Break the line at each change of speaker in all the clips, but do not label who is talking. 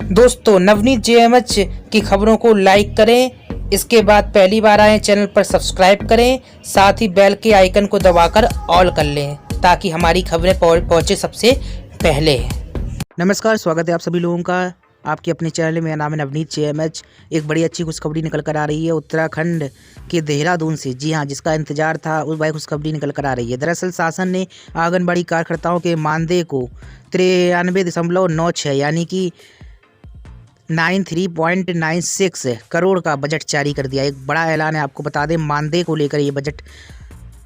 दोस्तों, नवनीत जेएमएच की खबरों को लाइक करें। इसके बाद पहली बार आए चैनल पर सब्सक्राइब करें, साथ ही बेल के आइकन को दबाकर ऑल कर लें ताकि हमारी खबरें पहुंचे सबसे पहले। नमस्कार, स्वागत है आप सभी लोगों का आपके अपने चैनल में। मेरा नाम है नवनीत जेएमएच। एक बड़ी अच्छी खुशखबरी निकल कर आ रही है उत्तराखंड के देहरादून से। जी हाँ, जिसका इंतजार था उस भाई खुशखबरी निकल कर आ रही है। दरअसल शासन ने आंगनबाड़ी कार्यकर्ताओं के मानदेय को 93.96 यानी कि 93.96 करोड़ का बजट जारी कर दिया। एक बड़ा ऐलान है, आपको बता दें मानदेय को लेकर ये बजट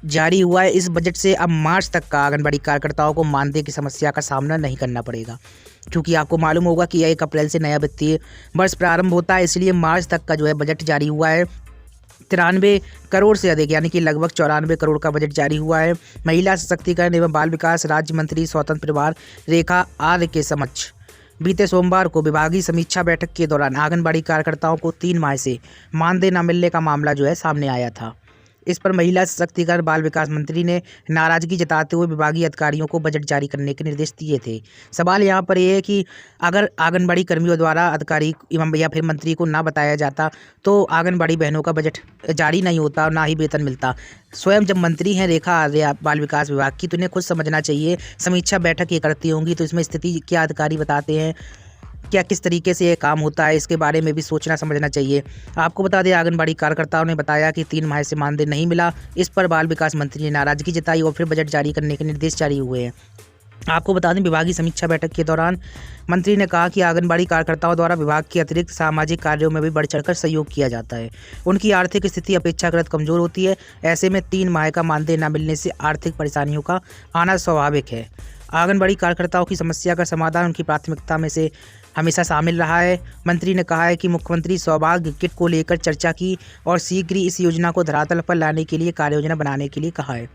जारी हुआ है। इस बजट से अब मार्च तक का आंगनबाड़ी कार्यकर्ताओं को मानदेय की समस्या का सामना नहीं करना पड़ेगा, क्योंकि आपको मालूम होगा कि 1 अप्रैल से नया वित्तीय वर्ष प्रारंभ होता है। इसलिए मार्च तक का जो है बजट जारी हुआ है। 93 करोड़ से अधिक यानी कि लगभग 94 करोड़ का बजट जारी हुआ है। महिला सशक्तिकरण एवं बाल विकास राज्य मंत्री स्वतंत्र प्रभार रेखा आर्य के समक्ष बीते सोमवार को विभागीय समीक्षा बैठक के दौरान आंगनबाड़ी कार्यकर्ताओं को 3 माह से मानदेय न मिलने का मामला जो है सामने आया था। इस पर महिला सशक्तिकरण बाल विकास मंत्री ने नाराजगी जताते हुए विभागीय अधिकारियों को बजट जारी करने के निर्देश दिए थे। सवाल यहाँ पर यह है कि अगर आंगनबाड़ी कर्मियों द्वारा अधिकारी एवं या फिर मंत्री को ना बताया जाता तो आंगनबाड़ी बहनों का बजट जारी नहीं होता और ना ही वेतन मिलता। स्वयं जब मंत्री हैं रेखा आर्य बाल विकास विभाग की, तो इन्हें खुद समझना चाहिए। समीक्षा बैठक ये करती होंगी तो इसमें स्थिति क्या अधिकारी बताते हैं, क्या किस तरीके से ये काम होता है, इसके बारे में भी सोचना समझना चाहिए। आपको बता दें आंगनबाड़ी कार्यकर्ताओं ने बताया कि 3 माह से मानदेय नहीं मिला। इस पर बाल विकास मंत्री ने नाराजगी जताई और फिर बजट जारी करने के निर्देश जारी हुए हैं। आपको बता दें विभागीय समीक्षा बैठक के दौरान मंत्री ने कहा कि आंगनबाड़ी कार्यकर्ताओं द्वारा विभाग के अतिरिक्त सामाजिक कार्यों में भी बढ़ चढ़कर सहयोग किया जाता है। उनकी आर्थिक स्थिति अपेक्षाकृत कमजोर होती है। ऐसे में 3 माह का मानदेय न मिलने से आर्थिक परेशानियों का आना स्वाभाविक है। आंगनबाड़ी कार्यकर्ताओं की समस्या का समाधान उनकी प्राथमिकता में से हमेशा शामिल रहा है। मंत्री ने कहा है कि मुख्यमंत्री सौभाग्य किट को लेकर चर्चा की और शीघ्र ही इस योजना को धरातल पर लाने के लिए कार्ययोजना बनाने के लिए कहा है।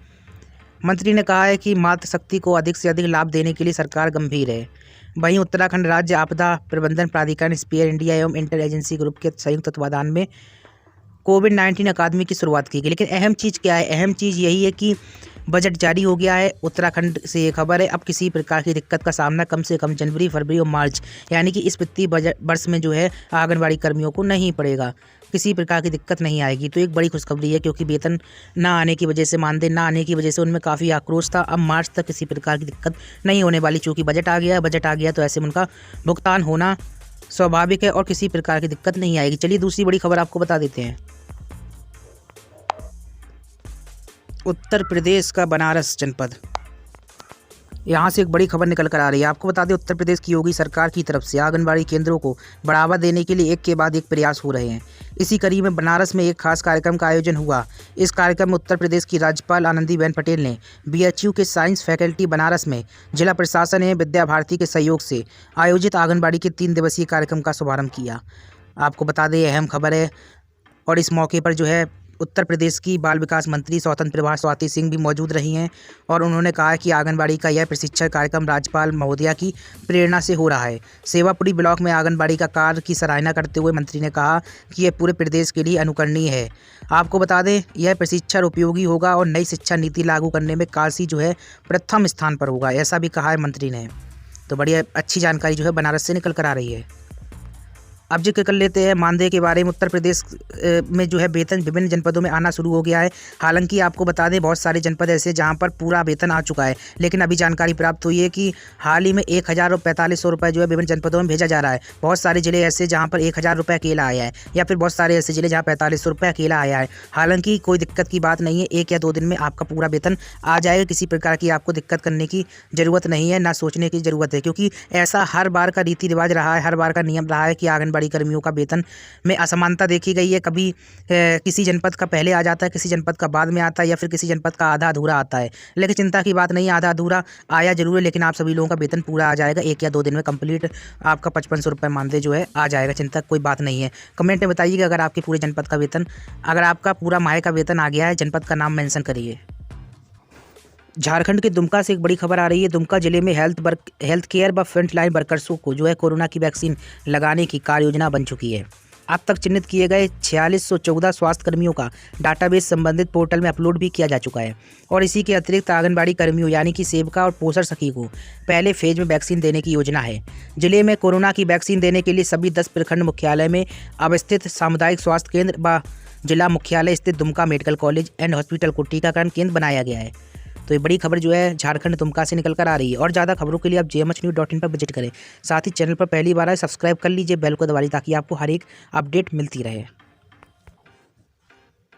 मंत्री ने कहा है कि मातृशक्ति को अधिक से अधिक लाभ देने के लिए सरकार गंभीर है। वहीं उत्तराखंड राज्य आपदा प्रबंधन प्राधिकरण, स्पेयर इंडिया एवं इंटर एजेंसी ग्रुप के संयुक्त तत्वाधान में कोविड-19 अकादमी की शुरुआत की गई। लेकिन अहम चीज़ क्या है? अहम चीज़ यही है कि बजट जारी हो गया है। उत्तराखंड से ये खबर है, अब किसी प्रकार की दिक्कत का सामना कम से कम जनवरी, फरवरी और मार्च यानी कि इस वित्तीय बजट वर्ष में जो है आंगनबाड़ी कर्मियों को नहीं पड़ेगा। किसी प्रकार की दिक्कत नहीं आएगी। तो एक बड़ी खुशखबरी है, क्योंकि वेतन ना आने की वजह से, मानदेय ना आने की वजह से उनमें काफ़ी आक्रोश था। अब मार्च तक किसी प्रकार की दिक्कत नहीं होने वाली, चूँकि बजट आ गया है। बजट आ गया तो ऐसे में उनका भुगतान होना स्वाभाविक है और किसी प्रकार की दिक्कत नहीं आएगी। चलिए दूसरी बड़ी खबर आपको बता देते हैं। उत्तर प्रदेश का बनारस जनपद, यहाँ से एक बड़ी खबर निकल कर आ रही है। आपको बता दें उत्तर प्रदेश की योगी सरकार की तरफ से आंगनबाड़ी केंद्रों को बढ़ावा देने के लिए एक के बाद एक प्रयास हो रहे हैं। इसी कड़ी में बनारस में एक खास कार्यक्रम का आयोजन हुआ। इस कार्यक्रम में उत्तर प्रदेश की राज्यपाल आनंदीबेन पटेल ने बीएचयू के साइंस फैकल्टी बनारस में जिला प्रशासन एवं विद्या भारती के सहयोग से आयोजित आंगनबाड़ी के 3 दिवसीय कार्यक्रम का शुभारंभ किया। आपको बता दें अहम खबर है। और इस मौके पर जो है उत्तर प्रदेश की बाल विकास मंत्री स्वतंत्र प्रभार स्वाति सिंह भी मौजूद रही हैं और उन्होंने कहा कि आंगनबाड़ी का यह प्रशिक्षण कार्यक्रम राज्यपाल महोदया की प्रेरणा से हो रहा है। सेवापुरी ब्लॉक में आंगनबाड़ी का कार्य की सराहना करते हुए मंत्री ने कहा कि यह पूरे प्रदेश के लिए अनुकरणीय है। आपको बता दें यह प्रशिक्षण उपयोगी होगा और नई शिक्षा नीति लागू करने में काशी जो है प्रथम स्थान पर होगा, ऐसा भी कहा है मंत्री ने। तो बड़ी अच्छी जानकारी जो है बनारस से निकल कर आ रही है। अब जिक्र कर लेते हैं मानदेय के बारे में। उत्तर प्रदेश में जो है वेतन विभिन्न जनपदों में आना शुरू हो गया है। हालांकि आपको बता दें बहुत सारे जनपद ऐसे जहां पर पूरा वेतन आ चुका है, लेकिन अभी जानकारी प्राप्त हुई है कि हाल ही में 1045 रुपये जो है विभिन्न जनपदों में भेजा जा रहा है। बहुत सारे जिले ऐसे जहाँ पर 1000 रुपये अकेला आया है, या फिर बहुत सारे ऐसे जिले जहाँ 4500 रुपये अकेला आया है। हालांकि कोई दिक्कत की बात नहीं है, 1 या 2 दिन में आपका पूरा वेतन आ जाएगा। किसी प्रकार की आपको दिक्कत करने की ज़रूरत नहीं है, ना सोचने की ज़रूरत है, क्योंकि ऐसा हर बार का रीति रिवाज रहा है, हर बार का नियम रहा है कि आंगनबाड़ी कर्मियों का वेतन में असमानता देखी गई है। कभी किसी जनपद का पहले आ जाता है, किसी जनपद का बाद में आता है, या फिर किसी जनपद का आधा अधूरा आता है। लेकिन चिंता की बात नहीं है, आधा अधूरा आया जरूर है, लेकिन आप सभी लोगों का वेतन पूरा आ जाएगा। 1 या 2 दिन में कंप्लीट आपका 5500 रुपये मानदेय जो है आ जाएगा। चिंता कोई बात नहीं है। कमेंट में बताइएगा अगर आपके पूरे जनपद का वेतन, अगर आपका पूरा माह का वेतन आ गया है। जनपद का नाम मेंशन करिए। झारखंड के दुमका से एक बड़ी खबर आ रही है। दुमका जिले में हेल्थ केयर व फ्रंट लाइन वर्कर्सों को जो है कोरोना की वैक्सीन लगाने की कार्य योजना बन चुकी है। अब तक चिन्हित किए गए 4614 स्वास्थ्य कर्मियों का डाटाबेस संबंधित पोर्टल में अपलोड भी किया जा चुका है और इसी के अतिरिक्त आंगनबाड़ी कर्मियों यानी कि सेविका और पोषण सखी को पहले फेज में वैक्सीन देने की योजना है। जिले में कोरोना की वैक्सीन देने के लिए सभी 10 प्रखंड मुख्यालय में अवस्थित सामुदायिक स्वास्थ्य केंद्र व जिला मुख्यालय स्थित Dumka medical college and hospital को टीकाकरण केंद्र बनाया गया है। तो ये बड़ी खबर जो है झारखंड दुमका से निकल कर आ रही है। और ज़्यादा खबरों के लिए आप jmhnews.in पर विजिट करें। साथ ही चैनल पर पहली बार आए सब्सक्राइब कर लीजिए, बेल को दबा लीजिए ताकि आपको हर एक अपडेट मिलती रहे।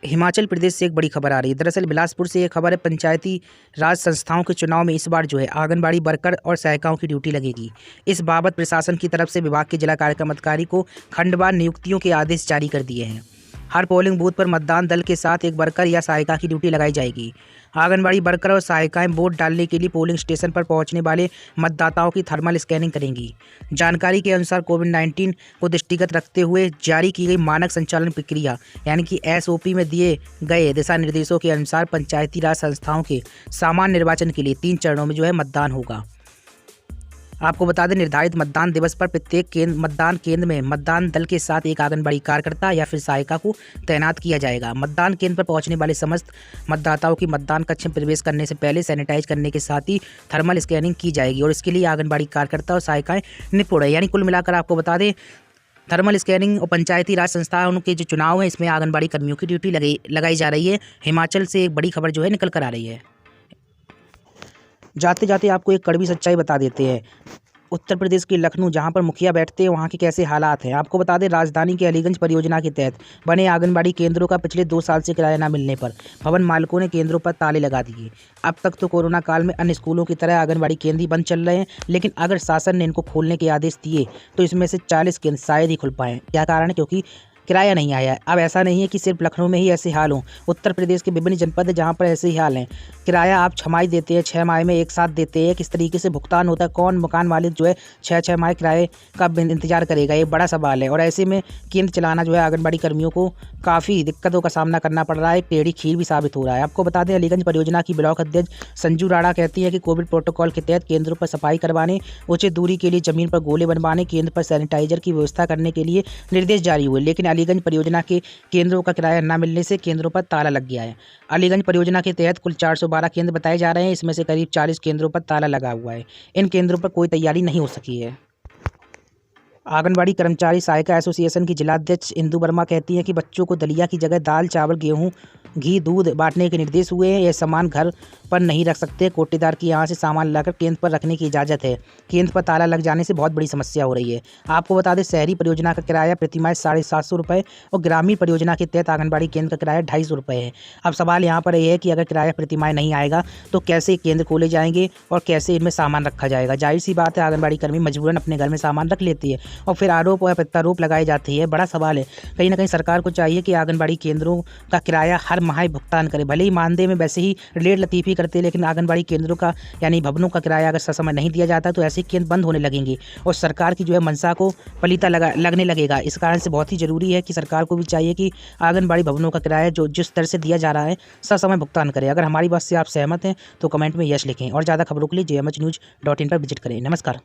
हिमाचल प्रदेश से एक बड़ी खबर आ रही है। दरअसल बिलासपुर से ये खबर है, पंचायती राज संस्थाओं के चुनाव में इस बार जो है आंगनबाड़ी वर्कर और सहायिकाओं की ड्यूटी लगेगी। इस बाबत प्रशासन की तरफ से विभाग के जिला कार्यक्रम अधिकारी को खंडवार नियुक्तियों के आदेश जारी कर दिए हैं। हर पोलिंग बूथ पर मतदान दल के साथ एक वर्कर या सहायिका की ड्यूटी लगाई जाएगी। आंगनबाड़ी वर्कर और सहायिकाएं वोट डालने के लिए पोलिंग स्टेशन पर पहुंचने वाले मतदाताओं की थर्मल स्कैनिंग करेंगी। जानकारी के अनुसार कोविड-19 को दृष्टिगत रखते हुए जारी की गई मानक संचालन प्रक्रिया यानी कि SOP में दिए गए दिशा निर्देशों के अनुसार पंचायती राज संस्थाओं के सामान्य निर्वाचन के लिए 3 चरणों में जो है मतदान होगा। आपको बता दें, निर्धारित मतदान दिवस पर प्रत्येक मतदान केंद्र में मतदान दल के साथ एक आंगनबाड़ी कार्यकर्ता या फिर सहायिका को तैनात किया जाएगा। मतदान केंद्र पर पहुंचने वाले समस्त मतदाताओं की मतदान कक्ष में प्रवेश करने से पहले सैनिटाइज करने के साथ ही थर्मल स्कैनिंग की जाएगी और इसके लिए आंगनबाड़ी कार्यकर्ता और सहायिकाएं निपुण है। यानी कुल मिलाकर आपको बता दें, थर्मल स्कैनिंग और पंचायती राज संस्थाओं के जो चुनाव है इसमें आंगनबाड़ी कर्मियों की ड्यूटी लगाई जा रही है। हिमाचल से एक बड़ी खबर जो है निकल कर आ रही है। जाते जाते आपको एक कड़वी सच्चाई बता देते हैं। उत्तर प्रदेश के लखनऊ, जहां पर मुखिया बैठते हैं, वहां के कैसे हालात हैं। आपको बता दें, राजधानी के अलीगंज परियोजना के तहत बने आंगनबाड़ी केंद्रों का पिछले 2 साल से किराया न मिलने पर भवन मालिकों ने केंद्रों पर ताले लगा दिए। अब तक तो कोरोना काल में अन्य स्कूलों की तरह आंगनबाड़ी केंद्र ही बंद चल रहे हैं, लेकिन अगर शासन ने इनको खोलने के आदेश दिए तो इसमें से 40 केंद्र शायद ही खुल पाएँ। क्या कारण है? क्योंकि किराया नहीं आया है। अब ऐसा नहीं है कि सिर्फ लखनऊ में ही ऐसे हाल हों, उत्तर प्रदेश के विभिन्न जनपद है जहाँ पर ऐसे ही हाल हैं। किराया आप 6 माह देते हैं, 6 माह में एक साथ देते हैं, किस तरीके से भुगतान होता है, कौन मकान मालिक जो है 6-6 माह किराए का इंतजार करेगा, ये बड़ा सवाल है। और ऐसे में केंद्र चलाना जो है आंगनबाड़ी कर्मियों को काफ़ी दिक्कतों का सामना करना पड़ रहा है, टेढ़ी खीर भी साबित हो रहा है। आपको बता दें, अलीगंज परियोजना की ब्लॉक अध्यक्ष संजू राणा कहती है कि कोविड प्रोटोकॉल के तहत केंद्रों पर सफाई करवाने, उचित दूरी के लिए जमीन पर गोले बनवाने, केंद्र पर सैनिटाइजर की व्यवस्था करने के लिए निर्देश जारी हुए, लेकिन अलीगंज परियोजना के केंद्रों का किराया न मिलने से केंद्रों पर ताला लग गया है। अलीगंज परियोजना के तहत कुल 412 केंद्र बताए जा रहे हैं, इसमें से करीब 40 केंद्रों पर ताला लगा हुआ है। इन केंद्रों पर कोई तैयारी नहीं हो सकी है। आंगनबाड़ी कर्मचारी सहायिका एसोसिएशन की जिलाध्यक्ष इंदु वर्मा कहती हैं कि बच्चों को दलिया की जगह दाल, चावल, गेहूं, घी, दूध बांटने के निर्देश हुए हैं। यह सामान घर पर नहीं रख सकते। कोटेदार की यहाँ से सामान लाकर केंद्र पर रखने की इजाज़त है। केंद्र पर ताला लग जाने से बहुत बड़ी समस्या हो रही है। आपको बता दें, शहरी परियोजना का किराया प्रतिमाह 750 रुपये और ग्रामीण परियोजना के तहत आंगनबाड़ी केंद्र का किराया 250 रुपये है। अब सवाल यहाँ पर यह है कि अगर किराया प्रतिमाह नहीं आएगा तो कैसे केंद्र खोले जाएंगे और कैसे इनमें सामान रखा जाएगा। जाहिर सी बात है, आंगनबाड़ी कर्मी मजबूरन अपने घर में सामान रख लेती है और फिर आरोप और प्रत्यारोप लगाई जाती है। बड़ा सवाल है। कहीं ना कहीं सरकार को चाहिए कि आंगनबाड़ी केंद्रों का किराया हर माह भुगतान करे। भले ही मानदेय में वैसे ही लेट लतीफ़ी करते हैं, लेकिन आंगनबाड़ी केंद्रों का यानी भवनों का किराया अगर समय नहीं दिया जाता तो ऐसे केंद्र बंद होने लगेंगे और सरकार की जो है मंशा को पलीता लगने लगेगा। इस कारण से बहुत ही ज़रूरी है कि सरकार को भी चाहिए कि आंगनबाड़ी भवनों का किराया जो जिस तरह से दिया जा रहा है समय भुगतान करे। अगर हमारी बात से आप सहमत हैं तो कमेंट में यस लिखें और ज़्यादा खबरों के लिए jmhnews.in पर विजिट करें। नमस्कार।